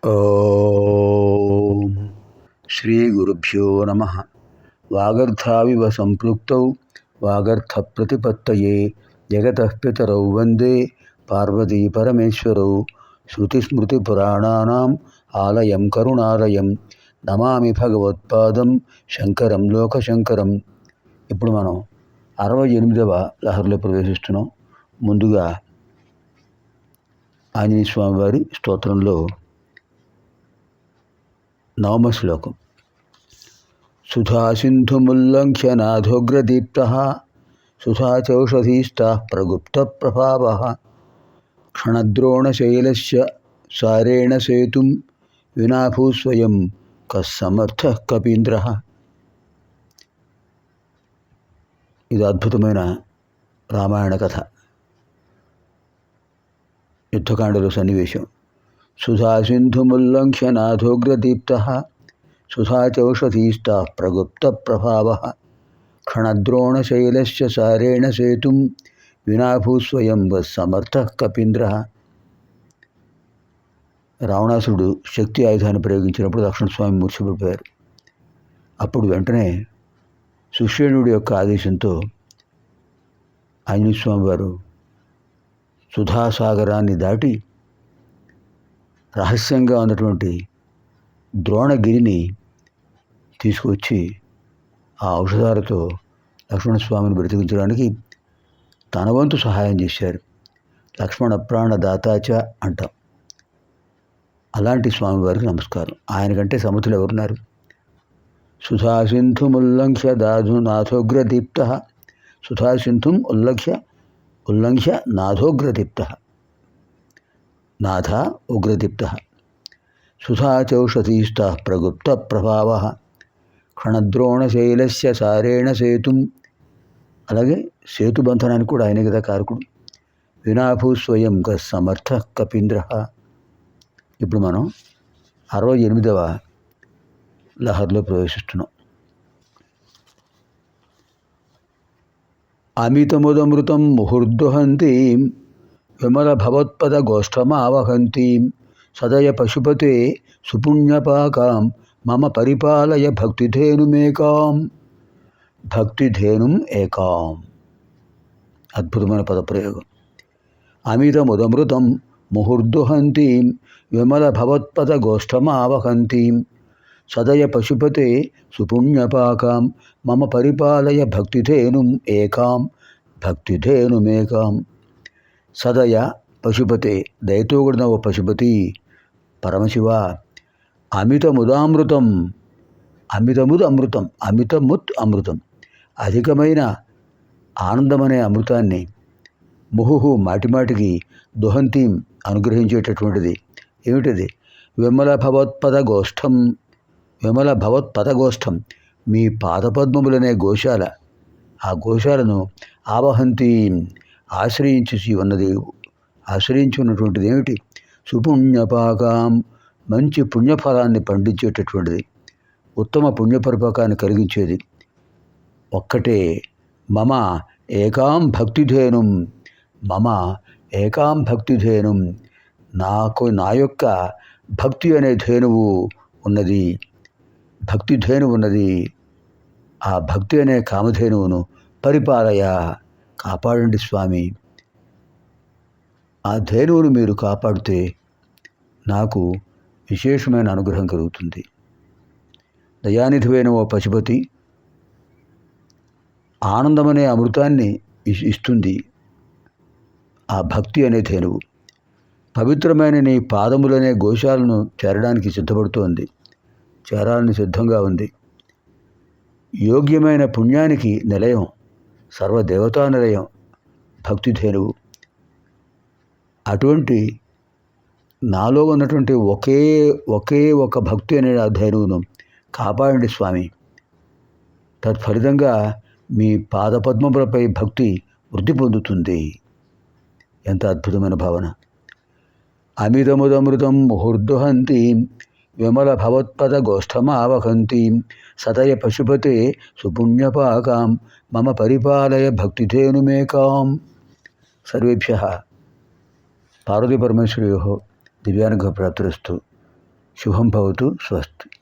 ఓం శ్రీ గురుభ్యో నమః. వాగర్థావివ సంపృక్తౌ వాగర్థ ప్రతిపత్తయే జగతః పితరౌ వందే పార్వతీ పరమేశ్వరౌ. శృతిస్మృతిపురాణానాం ఆలయం కరుణాలయం నమామి భగవత్పాదం శంకరం లోకశంకరం. ఇప్పుడు మనం 68వ లహరిలో ప్రవేశిస్తున్నాం. ముందుగా ఆంజనేయ స్వామి వారి స్తోత్రంలో 9వ శ్లోకం. సుధాసింధుముల్లంఘ్య నాథోగ్రదీప్తః సుధాచౌషధీస్తాః ప్రగుప్తప్రభావః క్షణద్రోణశైలస్య సారేణ సేతుం వినాభూస్వయం కస్సమర్థః కపీంద్రః. ఇది అద్భుతమైన రామాయణ కథ, యుద్ధకాండలో సన్నివేశం. సుధాసింధుముల్లంఘ్య నాథోగ్రదీప్తః సుధాచౌషధీస్తాః ప్రగుప్తప్రభావః క్షణద్రోణశైలస్య సారేణ సేతుం వినాభూస్వయం సమర్థః కపీంద్రః. రావణాసురుడు శక్తి ఆయుధాన్ని ప్రయోగించినప్పుడు లక్ష్మణస్వామి మూర్ఛపడిపోయారు. అప్పుడు వెంటనే సుషేణుడి యొక్క ఆదేశంతో ఆంజనేయ స్వామి వారు సుధాసాగరాన్ని దాటి రహస్యంగా ఉన్నటువంటి ద్రోణగిరిని తీసుకువచ్చి ఆ ఔషధాలతో లక్ష్మణస్వామిని బ్రతికించడానికి తన వంతు సహాయం చేశారు. లక్ష్మణ ప్రాణదాతాచ అంటాం. అలాంటి స్వామివారికి నమస్కారం. ఆయన కంటే సమతులు ఎవరున్నారు? సుధాసింధుముల్లంఘ్య నాథోగ్రదీప్తః సుధాసింధుం ఉల్లంఘ్య నాథోగ్రదీప్తః నాథ ఉగ్రదీప్తః సుధాచౌషధీస్తాః ప్రగుప్తప్రభావః క్షణద్రోణశైలస్య సారేణ సేతుం. అలాగే సేతుబంధనానికి కూడా ఆయనే కదా కారకుడు. వినాభూస్వయం కస్సమర్థః కపీంద్రః. ఇప్పుడు మనం 68వ లహరిలో ప్రవేశిస్తున్నాం. అమితముదమృతం ముహుర్దుహంతీం విమల భవత్పద గోష్ఠమావహంతీం సదయ పశుపతే సుపుణ్యపాకాం మమ పరిపాలయ భక్తిధేనుమేకాం. భక్తిధేనుం ఏకాం. అద్భుతమైన పదప్రయోగం. అమితముదమృతం ముహుర్దుహంతీం విమల భవత్పద గోష్ఠమావహంతీం సదయ పశుపతే సుపుణ్యపాకాం మమ పరిపాలయ భక్తిధేనుం ఏకాం. భక్తిధేనుమేకాం. సదయ పశుపతే, దయతో కూడిన ఓ పశుపతి పరమశివ. అమితముదామృతం, అమితముద్ అమృతం, అమితముత్ అమృతం, అధికమైన ఆనందమనే అమృతాన్ని ముహుహు మాటిమాటికి దుహంతీం అనుగ్రహించేటటువంటిది. ఏమిటది? విమల భవత్పద గోష్ఠం. విమల భవత్పదగోష్ఠం, మీ పాదపద్మములనే గోశాల. ఆ గోశాలను ఆవహంతీం ఆశ్రయించి ఉన్నటువంటిది ఏమిటి? సుపుణ్యపాకాం, మంచి పుణ్యఫలాన్ని పండించేటటువంటిది, ఉత్తమ పుణ్యపరిపాకాన్ని కలిగించేది. ఒక్కటే మమ ఏకాం భక్తిధేనుం. మమ ఏకాం భక్తిధేనుం, నా యొక్క భక్తి అనే ధేనువు ఉన్నది. భక్తిధేను ఉన్నది. ఆ భక్తి అనే కామధేనువును పరిపాలయ, కాపాడండి స్వామి. ఆ ధేనువును మీరు కాపాడితే నాకు విశేషమైన అనుగ్రహం కలుగుతుంది. దయానిధివైన ఓ పశుపతి, ఆనందమనే అమృతాన్ని ఇస్తుంది ఆ భక్తి అనే ధేనువు. పవిత్రమైన నీ పాదములనే గోశాలను చేరడానికి సిద్ధపడుతోంది, చేరాలని సిద్ధంగా ఉంది. యోగ్యమైన పుణ్యానికి నిలయం, సర్వదేవతా నిలయం భక్తిధేనువు. అటువంటి నాలో ఉన్నటువంటి ఒకే ఒక భక్తి అనే ఆ ధేనువును కాపాడండి స్వామి. తత్ఫలితంగా మీ పాదపద్మములపై భక్తి వృద్ధి పొందుతుంది. ఎంత అద్భుతమైన భావన. అమితముదమృతం ముహుర్దుహంతీం విమల భవత్పద గోష్ఠమావహంతీం సదయ పశుపతే సుపుణ్యపాకాం మమ పరిపాలయ భక్తిధేనుమేకాం. సర్వేభ్యః పార్వతీ పరమేశ్వరయోః దివ్యానుగ్రహ ప్రాప్తిరస్తు. శుభం భవతు. స్వస్తి.